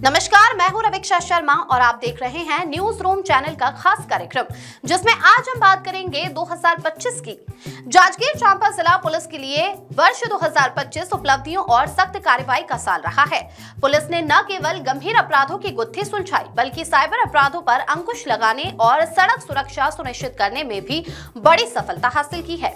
नमस्कार, मैं हूं रवीक्षा शर्मा और आप देख रहे हैं न्यूज रूम चैनल का खास कार्यक्रम, जिसमें आज हम बात करेंगे 2025 की। जांजगीर चांपा जिला पुलिस के लिए वर्ष 2025 उपलब्धियों और सख्त कार्रवाई का साल रहा है। पुलिस ने न केवल गंभीर अपराधों की गुत्थी सुलझाई, बल्कि साइबर अपराधों पर अंकुश लगाने और सड़क सुरक्षा सुनिश्चित करने में भी बड़ी सफलता हासिल की है।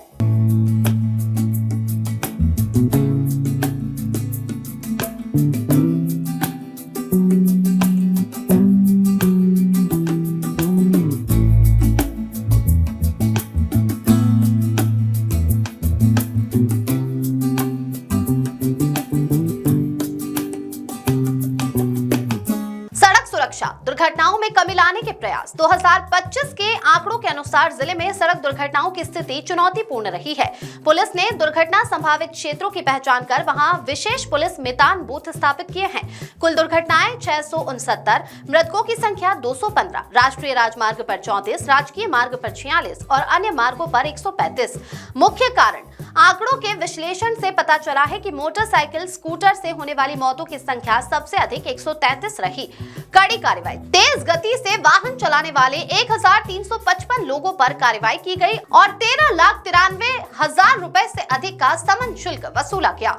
दुर्घटनाओं में कमी लाने के प्रयास। 2025 के आंकड़ों के अनुसार जिले में सड़क दुर्घटनाओं की स्थिति चुनौतीपूर्ण रही है। पुलिस ने दुर्घटना संभावित क्षेत्रों की पहचान कर वहां विशेष पुलिस मितान बूथ स्थापित किए हैं। कुल दुर्घटनाएं 669, मृतकों की संख्या 215, राष्ट्रीय राजमार्ग पर 34, राजकीय मार्ग पर 46 और अन्य मार्गों पर 135। मुख्य कारण आंकड़ों के विश्लेषण से पता चला है कि मोटरसाइकिल, स्कूटर से होने वाली मौतों की संख्या सबसे अधिक 133 रही। कड़ी कार्रवाई। तेज गति से वाहन चलाने वाले 1355 लोगों पर कार्रवाई की गई और 13,93,000 रुपए से अधिक का समन शुल्क वसूला गया।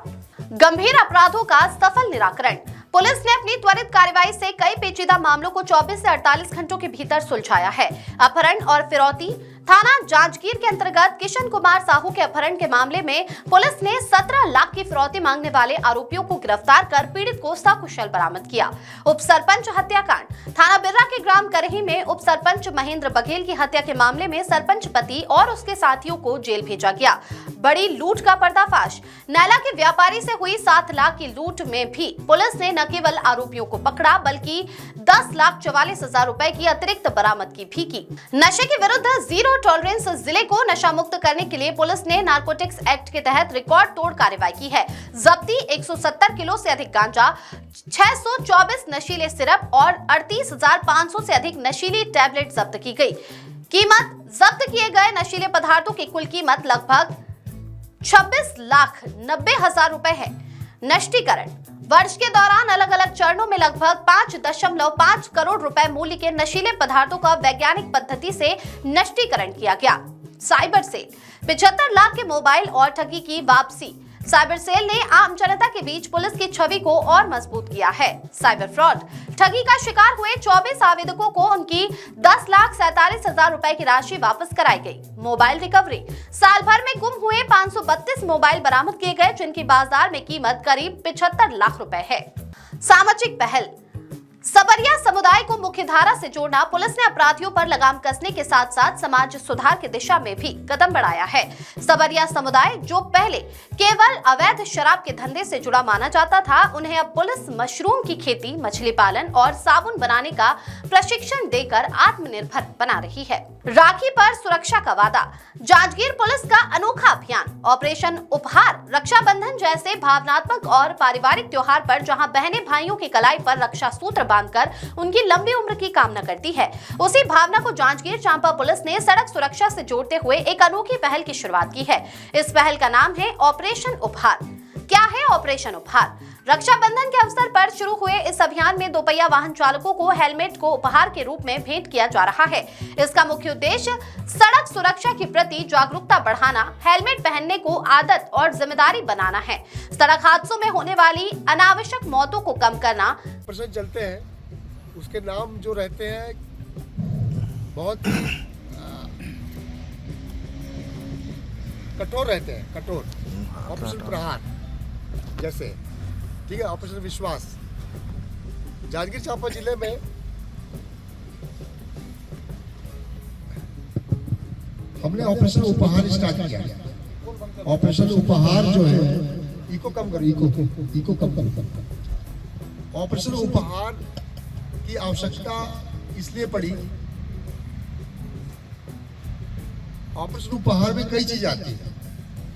गंभीर अपराधों का सफल निराकरण। पुलिस ने अपनी त्वरित कार्रवाई से कई पेचीदा मामलों को 24 से 48 घंटों के भीतर सुलझाया है। अपहरण और फिरौती। थाना जांजगीर के अंतर्गत किशन कुमार साहू के अपहरण के मामले में पुलिस ने 17 लाख की फिरौती मांगने वाले आरोपियों को गिरफ्तार कर पीड़ित को सकुशल बरामद किया। उप सरपंच हत्याकांड। थाना बिर्रा के ग्राम करही में उप सरपंच महेंद्र बघेल की हत्या के मामले में सरपंच पति और उसके साथियों को जेल भेजा गया। बड़ी लूट का पर्दाफाश। नैला के व्यापारी से हुई 7 लाख की लूट में भी पुलिस ने न केवल आरोपियों को पकड़ा, बल्कि 10,44,000 रुपए की अतिरिक्त बरामदगी भी की। नशे के विरुद्ध जीरो टॉलरेंस जिले को नशा मुक्त करने के लिए पुलिस ने नारकोटिक्स एक्ट के तहत रिकॉर्ड तोड़ कार्रवाई की है। जब्ती 170 किलो से अधिक गांजा, 624 नशीले सिरप और 38,500 से अधिक नशीली टैबलेट जब्त की गई। कीमत। जब्त किए गए नशीले पदार्थों की कुल कीमत लगभग 26,90,000 रुपए है। नष्टीकरण। वर्ष के दौरान अलग अलग चरणों में लगभग 5.5 करोड़ रुपए मूल्य के नशीले पदार्थों का वैज्ञानिक पद्धति से नष्टीकरण किया गया। Cyber cell. 75 लाख के मोबाइल और ठगी की वापसी। साइबर सेल ने आम जनता के बीच पुलिस की छवि को और मजबूत किया है। Cyber fraud. ठगी का शिकार हुए 24 आवेदकों को उनकी 10,47,000 रुपए की राशि वापस कराई गई। Mobile recovery. साल भर में गुम हुए 532 मोबाइल बरामद किए गए, जिनकी बाजार में कीमत करीब 75 लाख रुपए है। सामाजिक पहल। सबरिया समुदाय को मुख्यधारा से जोड़ना। पुलिस ने अपराधियों पर लगाम कसने के साथ साथ समाज सुधार की दिशा में भी कदम बढ़ाया है। सबरिया समुदाय, जो पहले केवल अवैध शराब के धंधे से जुड़ा माना जाता था, उन्हें अब पुलिस मशरूम की खेती, मछली पालन और साबुन बनाने का प्रशिक्षण देकर आत्मनिर्भर बना रही है। राखी पर सुरक्षा का वादा। जांजगीर पुलिस का अनोखा अभियान ऑपरेशन उपहार। रक्षाबंधन जैसे भावनात्मक और पारिवारिक त्योहार पर जहां बहनें भाइयों की कलाई पर रक्षा सूत्र बांधकर उनकी लंबी उम्र की कामना करती है, उसी भावना को जांजगीर चांपा पुलिस ने सड़क सुरक्षा से जोड़ते हुए एक अनोखी पहल की शुरुआत की है। इस पहल का नाम है ऑपरेशन उपहार। क्या है ऑपरेशन उपहार? रक्षाबंधन के अवसर पर शुरू हुए इस अभियान में दोपहिया वाहन चालकों को हेलमेट को उपहार के रूप में भेंट किया जा रहा है। इसका मुख्य उद्देश्य सड़क सुरक्षा के प्रति जागरूकता बढ़ाना, हेलमेट पहनने को आदत और जिम्मेदारी बनाना है, सड़क हादसों में होने वाली अनावश्यक मौतों को कम करना। ऑपरेशन चलते हैं, उसके नाम जो रहते हैं बहुत कठोर रहते हैं, कठोर। ऑपरेशन प्रहार जैसे, ठीक है, ऑपरेशन विश्वास। जांजगीर चांपा जिले में हमने ऑपरेशन उपहार स्टार्ट किया। ऑपरेशन उपहार जो है, इको कम करो, इको कम करो। ऑपरेशन उपहार की आवश्यकता इसलिए पड़ी, ऑपरेशन उपहार में कई चीज आती है।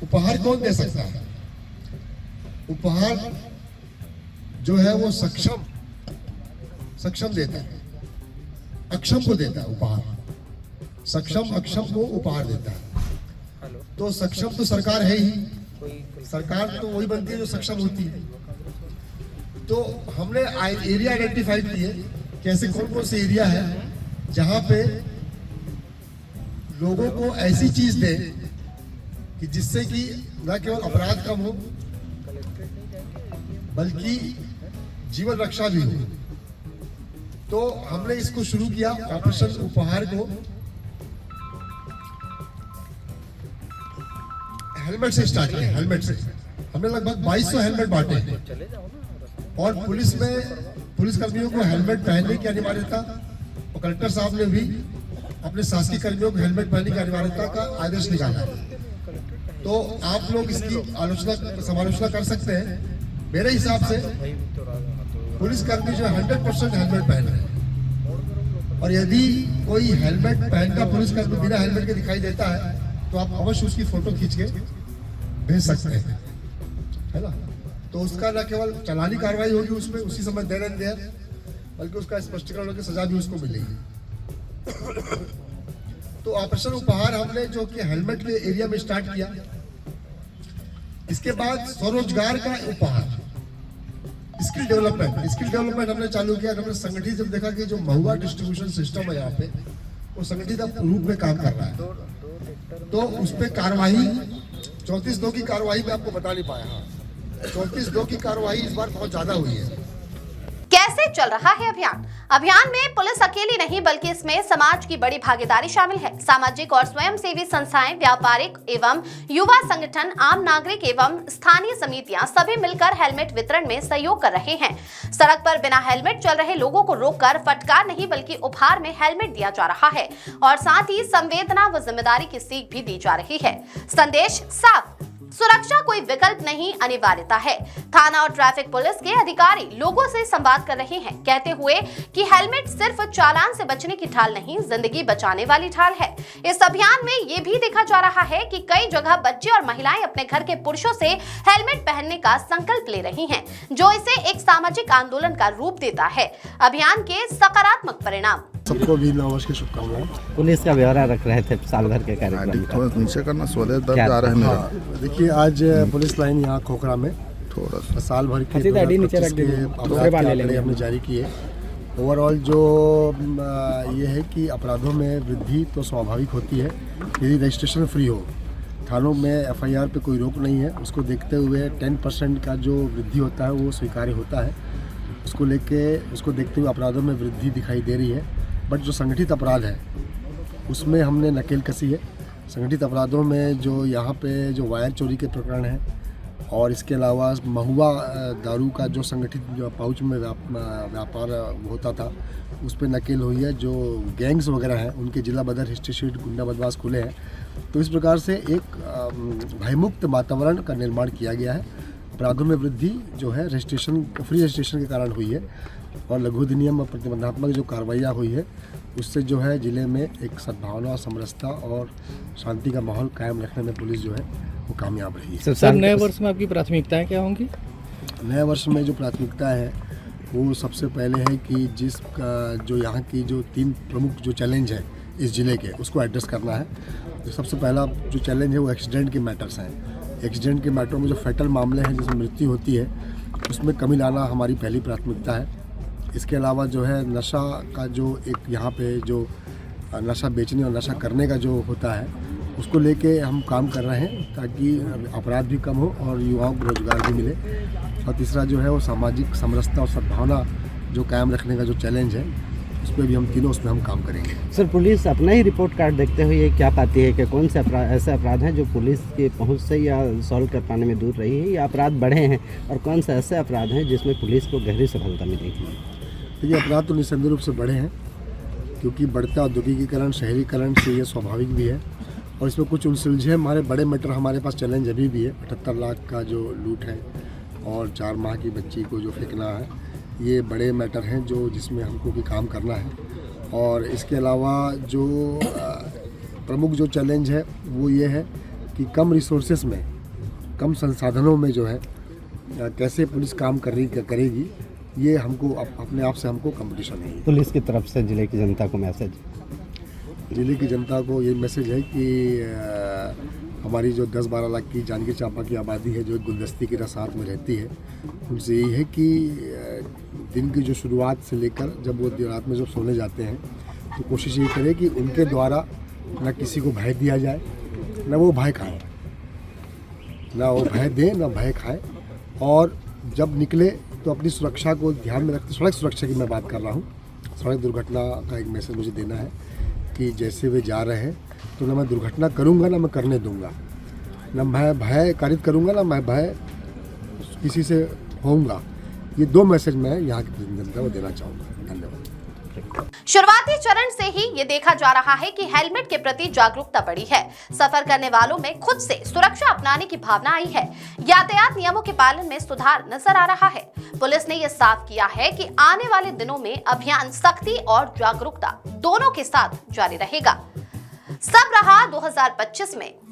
उपहार कौन दे सकता है? उपहार जो है वो सक्षम देता है, अक्षम को देता है उपहार। सक्षम अक्षम को उपहार देता है। तो सक्षम तो सरकार है ही, सरकार तो वही बनती है जो सक्षम होती है। तो हमने एरिया आइडेंटिफाई किए कि ऐसे कौन कौन से एरिया है जहां पे लोगों को ऐसी चीज दे कि जिससे कि न केवल अपराध कम हो बल्कि जीवन रक्षा भी हो। तो हमने इसको शुरू किया ऑपरेशन उपहार को हेलमेट से स्टार्ट किया। हेलमेट से हमने लगभग 2200 हेलमेट बांटे और पुलिस कर्मियों को हेलमेट पहनने की अनिवार्यता और कलेक्टर साहब ने भी अपने शासकीय कर्मियों को हेलमेट पहनने की अनिवार्यता का आदेश निकाला। तो आप लोग इसकी समालोचना कर सकते हैं। मेरे हिसाब से पुलिस कर्मी जो 100% हेलमेट पहन रहे हैं और यदि कोई हेलमेट पहनकर पुलिस कर्मी बिना हेलमेट के दिखाई देता है तो आप अवश्य उसकी फोटो खींच के भेज सकते हैं, है ना। तो उसका न केवल चालानी कार्रवाई होगी उसमें उसी समय देर एंड देयर, बल्कि उसका स्पष्टीकरण होकर सजा भी उसको मिलेगी। तो ऑपरेशन उपहार हमने जो कि हेलमेट के एरिया में स्टार्ट किया। इसके बाद स्वरोजगार का उपहार, स्किल डेवलपमेंट हमने चालू किया। हमने संगठित जब देखा कि जो महुआ डिस्ट्रीब्यूशन सिस्टम है यहाँ पे वो संगठित रूप में काम कर रहा है, तो उस पर कार्रवाई 34/2 की कार्रवाई में आपको बता नहीं पाया। 34/2 की कार्रवाई इस बार बहुत ज्यादा हुई है। कैसे चल रहा है अभियान में पुलिस अकेली नहीं बल्कि इसमें समाज की बड़ी भागीदारी शामिल है। सामाजिक और स्वयंसेवी संस्थाएं, व्यापारिक एवं युवा संगठन, आम नागरिक एवं स्थानीय समितियां सभी मिलकर हेलमेट वितरण में सहयोग कर रहे हैं। सड़क पर बिना हेलमेट चल रहे लोगों को रोककर फटकार नहीं बल्कि उपहार में हेलमेट दिया जा रहा है और साथ ही संवेदना व जिम्मेदारी की सीख भी दी जा रही है। संदेश साफ, सुरक्षा कोई विकल्प नहीं, अनिवार्यता है। थाना और ट्रैफिक पुलिस के अधिकारी लोगों से संवाद कर रहे हैं, कहते हुए कि हेलमेट सिर्फ चालान से बचने की ढाल नहीं, जिंदगी बचाने वाली ढाल है। इस अभियान में ये भी देखा जा रहा है कि कई जगह बच्चे और महिलाएं अपने घर के पुरुषों से हेलमेट पहनने का संकल्प ले रही हैं, जो इसे एक सामाजिक आंदोलन का रूप देता है। अभियान के सकारात्मक परिणाम। सबको भी नववर्ष की शुभकामनाएं। पुलिस का ब्यौरा रख रहे थे साल भर के कार्यक्रम का। थोड़ा नीचे करना, स्वदेश दर्द आ रहा है मेरा। देखिए आज पुलिस लाइन यहाँ खोखरा में थोड़ा सा साल भर के हमने जारी किए। ओवरऑल जो ये है कि अपराधों में वृद्धि तो स्वाभाविक होती है यदि रजिस्ट्रेशन फ्री हो। थानों में FIR पे कोई रोक नहीं है, उसको देखते हुए 10% का जो वृद्धि होता है वो स्वीकार्य होता है। उसको देखते हुए अपराधों में वृद्धि दिखाई दे रही है। बट जो संगठित अपराध है उसमें हमने नकेल कसी है। संगठित अपराधों में जो यहाँ पे जो वायर चोरी के प्रकरण हैं और इसके अलावा महुआ दारू का जो संगठित जो पाउच में व्यापार होता था उस पर नकेल हुई है। जो गैंग्स वगैरह हैं उनके जिला बदर, हिस्ट्री शीट, गुंडा बदमाश खुले हैं। तो इस प्रकार से एक भयमुक्त वातावरण का निर्माण किया गया है। अपराधों में वृद्धि जो है फ्री रजिस्ट्रेशन के कारण हुई है और लघु अधिनियम और प्रतिबंधात्मक जो कार्रवाइयाँ हुई है उससे जो है जिले में एक सद्भावना, समरसता और शांति का माहौल कायम रखने में पुलिस जो है वो कामयाब रही है। सर, नए वर्ष में आपकी प्राथमिकताएं क्या होंगी? नए वर्ष में जो प्राथमिकता है वो सबसे पहले है कि जो यहाँ की जो 3 प्रमुख जो चैलेंज है इस ज़िले के उसको एड्रेस करना है। तो सबसे पहला जो चैलेंज है वो एक्सीडेंट के मैटर्स हैं। एक्सीडेंट के मैटरों में जो फैटल मामले हैं जिसमें मृत्यु होती है उसमें कमी लाना हमारी पहली प्राथमिकता है। इसके अलावा जो है नशा का जो एक यहाँ पे जो नशा बेचने और नशा करने का जो होता है उसको लेके हम काम कर रहे हैं ताकि अपराध भी कम हो और युवाओं को रोजगार भी मिले। और तीसरा जो है वो सामाजिक समरसता और सद्भावना जो कायम रखने का जो चैलेंज है उस पर भी हम तीनों उसमें हम काम करेंगे। सर, पुलिस अपना ही रिपोर्ट कार्ड देखते हुए क्या पाती है कि कौन से ऐसे अपराध हैं जो पुलिस के पहुंच से या सॉल्व कर पाने में दूर रही है या अपराध बढ़े हैं और कौन से ऐसे अपराध हैं जिसमें पुलिस को गहरी सफलता मिलेगी? देखिए, अपराध तो निसंदेह रूप से बढ़े हैं क्योंकि बढ़ता औद्योगिकीकरण, शहरीकरण से ये स्वाभाविक भी है और इसमें कुछ उलझे हमारे बड़े मैटर हमारे पास चैलेंज अभी भी है। 78 लाख का जो लूट है और 4 माह की बच्ची को जो फेंकना है, ये बड़े मैटर हैं जो जिसमें हमको भी काम करना है। और इसके अलावा जो प्रमुख जो चैलेंज है वो ये है कि कम रिसोर्सेस में, कम संसाधनों में जो है कैसे पुलिस काम करेगी, ये हमको अपने आप से हमको कंपटीशन है। पुलिस की तरफ से जिले की जनता को मैसेज? जिले की जनता को ये मैसेज है कि हमारी जो 10-12 लाख की जांजगीर चांपा की आबादी है जो एक गुलदस्ती की साथ में रहती है, उनसे यही है कि दिन की जो शुरुआत से लेकर जब वो रात में जब सोने जाते हैं तो कोशिश ये करें कि उनके द्वारा न किसी को भय दिया जाए, न वो भय खाएं, ना वो भय दें ना भय खाएं। और जब निकले तो अपनी सुरक्षा को ध्यान में रखते, सड़क सुरक्षा की मैं बात कर रहा हूँ, सड़क दुर्घटना का एक मैसेज मुझे देना है कि जैसे वे जा रहे हैं तो ना मैं दुर्घटना करूँगा ना मैं करने दूँगा, ना मैं भय कारित करूँगा ना मैं भय किसी से होऊंगा। ये 2 मैसेज मैं यहाँ की जनता को देना चाहूँगा। धन्यवाद। शुरुआती चरण से ही ये देखा जा रहा है कि हेलमेट के प्रति जागरूकता बढ़ी है। सफर करने वालों में खुद से सुरक्षा अपनाने की भावना आई है। यातायात नियमों के पालन में सुधार नजर आ रहा है। पुलिस ने यह साफ किया है कि आने वाले दिनों में अभियान सख्ती और जागरूकता दोनों के साथ जारी रहेगा। सब रहा 2025 में